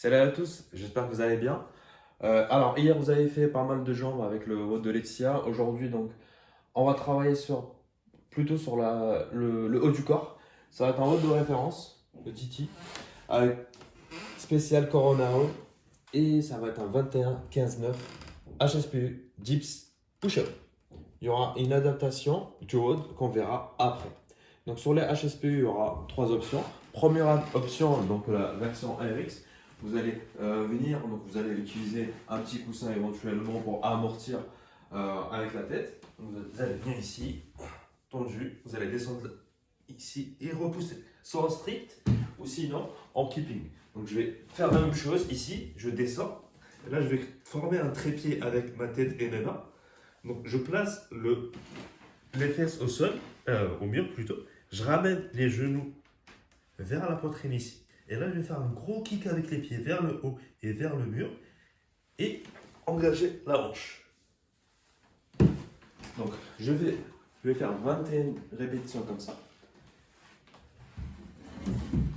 Salut à tous, j'espère que vous allez bien. Alors, hier, vous avez fait pas mal de jambes avec le WOD de Laetitia. Aujourd'hui, donc, on va travailler plutôt sur le haut du corps. Ça va être un WOD de référence, le Titi, avec spécial Coronao. Et ça va être un 21-15-9 HSPU, dips, push-up. Il y aura une adaptation du WOD qu'on verra après. Donc, sur les HSPU, il y aura trois options. Première option, donc la version RX. Vous allez venir, donc vous allez utiliser un petit coussin éventuellement pour amortir avec la tête. Donc vous allez venir ici, tendu, vous allez descendre ici et repousser, soit en strict ou sinon en keeping. Donc je vais faire la même chose ici, je descends. Et là je vais former un trépied avec ma tête et mes mains. Donc je place les fesses au sol, au mur plutôt. Je ramène les genoux vers la poitrine ici. Et là, je vais faire un gros kick avec les pieds vers le haut et vers le mur et engager la hanche. Donc, je vais faire 21 répétitions comme ça.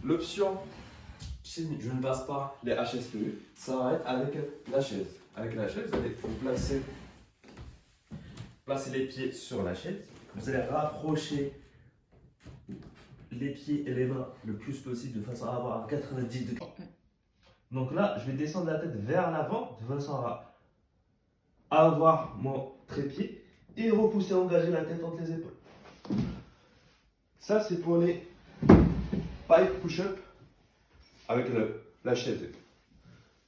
L'option, si je ne passe pas les HSPU, ça va être avec la chaise. Avec la chaise, vous allez vous placer les pieds sur la chaise. Vous allez rapprocher les pieds et les mains le plus possible de façon à avoir un 90 degrés. Donc là, je vais descendre la tête vers l'avant de façon à avoir mon trépied et repousser, engager la tête entre les épaules. Ça, c'est pour les pipe push-up avec la chaise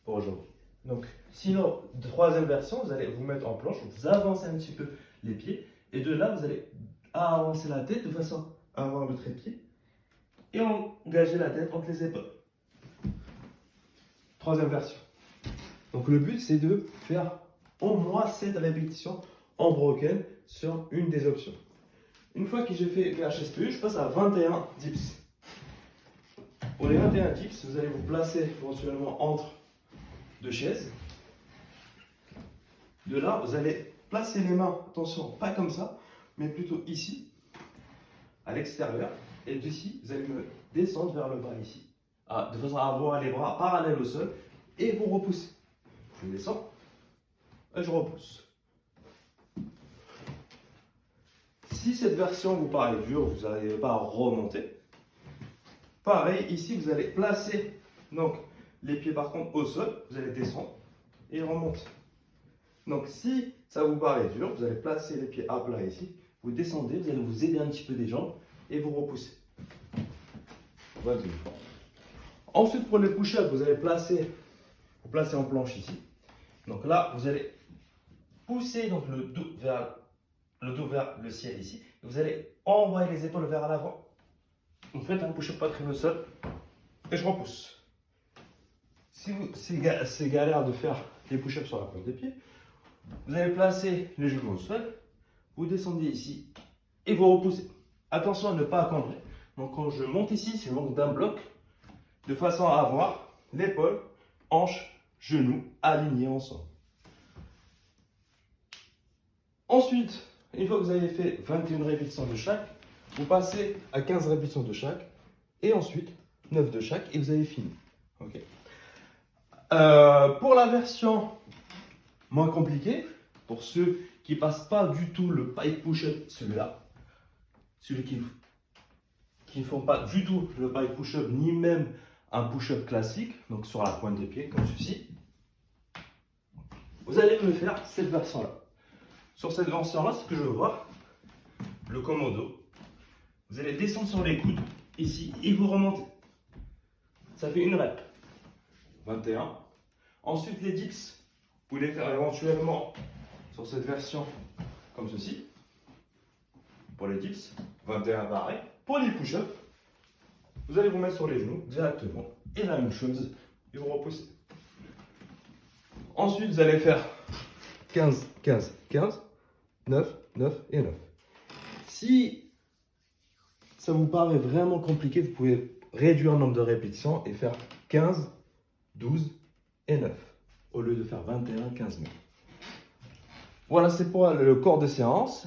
pour aujourd'hui. Donc, sinon, troisième version, vous allez vous mettre en planche, vous avancez un petit peu les pieds et de là, vous allez avancer la tête de façon à avoir le trépied et engager la tête entre les épaules. Troisième version. Donc le but c'est de faire au moins 7 répétitions en broken sur une des options. Une fois que j'ai fait les HSPU, je passe à 21 dips. Pour les 21 dips, vous allez vous placer éventuellement entre deux chaises. De là, vous allez placer les mains, attention, pas comme ça, mais plutôt ici, à l'extérieur. Et d'ici, vous allez me descendre vers le bas ici, de façon à avoir les bras parallèles au sol, et vous repoussez. Je descends, et je repousse. Si cette version vous paraît dure, vous n'arrivez pas à remonter, pareil, ici, vous allez placer donc, les pieds par contre au sol, vous allez descendre, et remonter. Donc si ça vous paraît dur, vous allez placer les pieds à plat ici, vous descendez, vous allez vous aider un petit peu des jambes, et vous repoussez. Voilà, ensuite, pour les push-ups, vous allez vous placer en planche ici. Donc là, vous allez pousser donc, le dos vers le ciel ici. Vous allez envoyer les épaules vers l'avant. Vous faites un push-up poitrine au sol et je repousse. Si c'est galère de faire les push-ups sur la pointe des pieds, vous allez placer les genoux au sol, vous descendez ici et vous repoussez. Attention à ne pas accambrer. Donc quand je monte ici, je monte d'un bloc de façon à avoir l'épaule, hanche, genou alignés ensemble. Ensuite, une fois que vous avez fait 21 répétitions de chaque, vous passez à 15 répétitions de chaque et ensuite 9 de chaque et vous avez fini. Okay. Pour la version moins compliquée, pour ceux qui ne passent pas du tout le pipe push-up, celui-là, celui qui ne font pas du tout le pipe push-up ni même un push-up classique, donc sur la pointe des pieds comme ceci, vous allez me faire cette version-là. Sur cette version-là, ce que je veux voir, le commodo, vous allez descendre sur les coudes ici et vous remontez. Ça fait une rep. 21. Ensuite, les dips, vous pouvez les faire éventuellement sur cette version comme ceci. Pour les dips, 21 pareil. Pour les push-ups, vous allez vous mettre sur les genoux directement. Et la même chose, et vous repoussez. Ensuite, vous allez faire 15, 15, 15, 9, 9 et 9. Si ça vous paraît vraiment compliqué, vous pouvez réduire le nombre de répétitions et faire 15, 12 et 9 au lieu de faire 21, 15, 9. Voilà, c'est pour le corps de séance.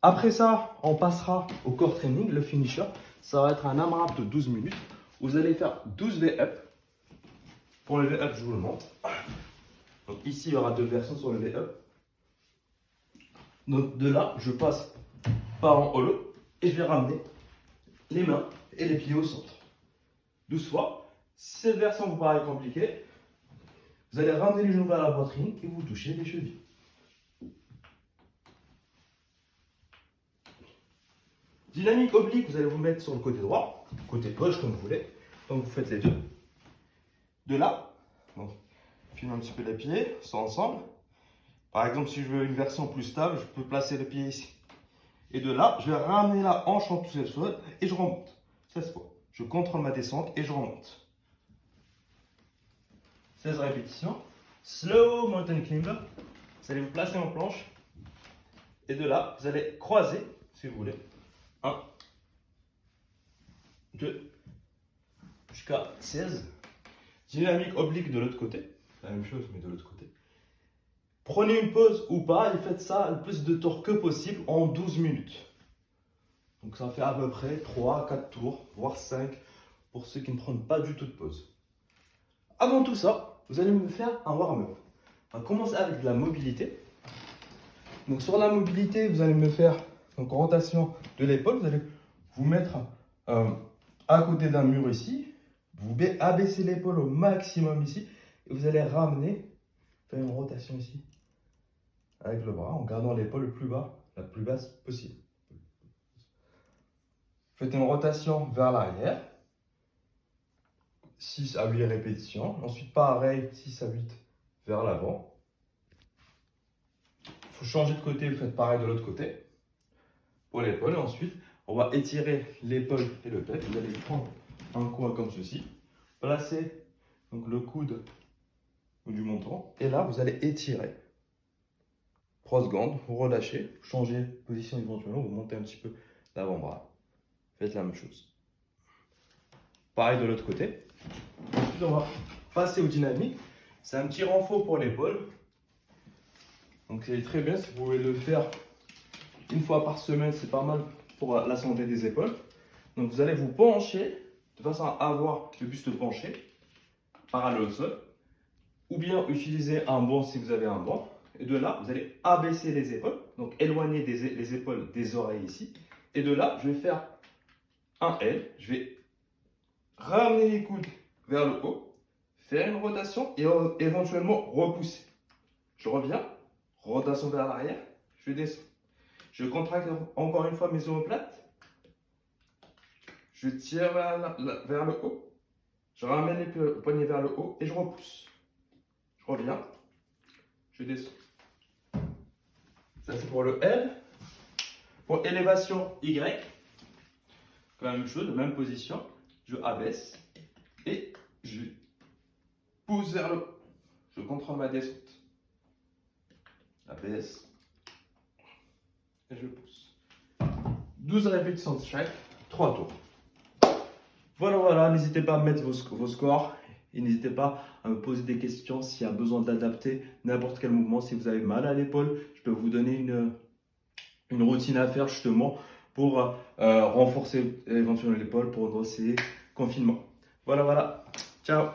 Après ça, on passera au core training, le finisher. Ça va être un AMRAP de 12 minutes. Vous allez faire 12 V-up Pour le V-up, je vous le montre. Donc ici, il y aura deux versions sur le V-up. Donc de là, je passe par en hollow et je vais ramener les mains et les pieds au centre. 12 fois. Si cette version vous paraît compliquée, vous allez ramener les genoux vers la poitrine et vous touchez les chevilles. Dynamique oblique, vous allez vous mettre sur le côté droit, côté gauche comme vous voulez. Donc vous faites les deux. De là, donc, je filme un petit peu les pieds, sont ensemble. Par exemple, si je veux une version plus stable, je peux placer le pied ici. Et de là, je vais ramener la hanche en touche le sol et je remonte. 16 fois. Je contrôle ma descente et je remonte. 16 répétitions. Slow mountain climber. Vous allez vous placer en planche. Et de là, vous allez croiser, si vous voulez. 1, 2, jusqu'à 16. Dynamique oblique de l'autre côté. La même chose, mais de l'autre côté. Prenez une pause ou pas et faites ça le plus de tours que possible en 12 minutes. Donc ça fait à peu près 3 à 4 tours, voire 5 pour ceux qui ne prennent pas du tout de pause. Avant tout ça, vous allez me faire un warm-up. On va commencer avec de la mobilité. Donc sur la mobilité, vous allez me faire donc rotation de l'épaule. Vous allez vous mettre à côté d'un mur ici. Vous abaissez l'épaule au maximum ici. Et vous allez ramener, faire une rotation ici. Avec le bras, en gardant l'épaule le plus bas, la plus basse possible. Faites une rotation vers l'arrière. 6 à 8 répétitions. Ensuite, pareil, 6 à 8 vers l'avant. Il faut changer de côté, vous faites pareil de l'autre côté. Pour l'épaule. Et ensuite, on va étirer l'épaule et le pec. Vous allez prendre un coin comme ceci. Placer donc, le coude du menton. Et là, vous allez étirer. 3 secondes, vous relâchez, vous changez de position éventuellement, vous montez un petit peu l'avant-bras. Faites la même chose. Pareil de l'autre côté. Ensuite, on va passer au dynamique. C'est un petit renfort pour l'épaule. Donc c'est très bien si vous pouvez le faire une fois par semaine, c'est pas mal pour la santé des épaules. Donc vous allez vous pencher de façon à avoir le buste penché, parallèle au sol. Ou bien utiliser un banc si vous avez un banc. Et de là, vous allez abaisser les épaules, donc éloigner les épaules des oreilles ici. Et de là, je vais faire un L. Je vais ramener les coudes vers le haut, faire une rotation et éventuellement repousser. Je reviens, rotation vers l'arrière, je descends. Je contracte encore une fois mes omoplates. Je tire vers le haut. Je ramène les poignets vers le haut et je repousse. Je reviens, je descends. Ça c'est pour le L. Pour élévation Y, la même chose, même position. Je abaisse et je pousse vers le haut. Je contrôle ma descente. Abaisse et je pousse. 12 répétitions de chaque, 3 tours. Voilà, n'hésitez pas à mettre vos scores. Et n'hésitez pas à me poser des questions s'il y a besoin d'adapter n'importe quel mouvement. Si vous avez mal à l'épaule, je peux vous donner une routine à faire justement pour renforcer éventuellement l'épaule pour ces confinements. Voilà. Ciao.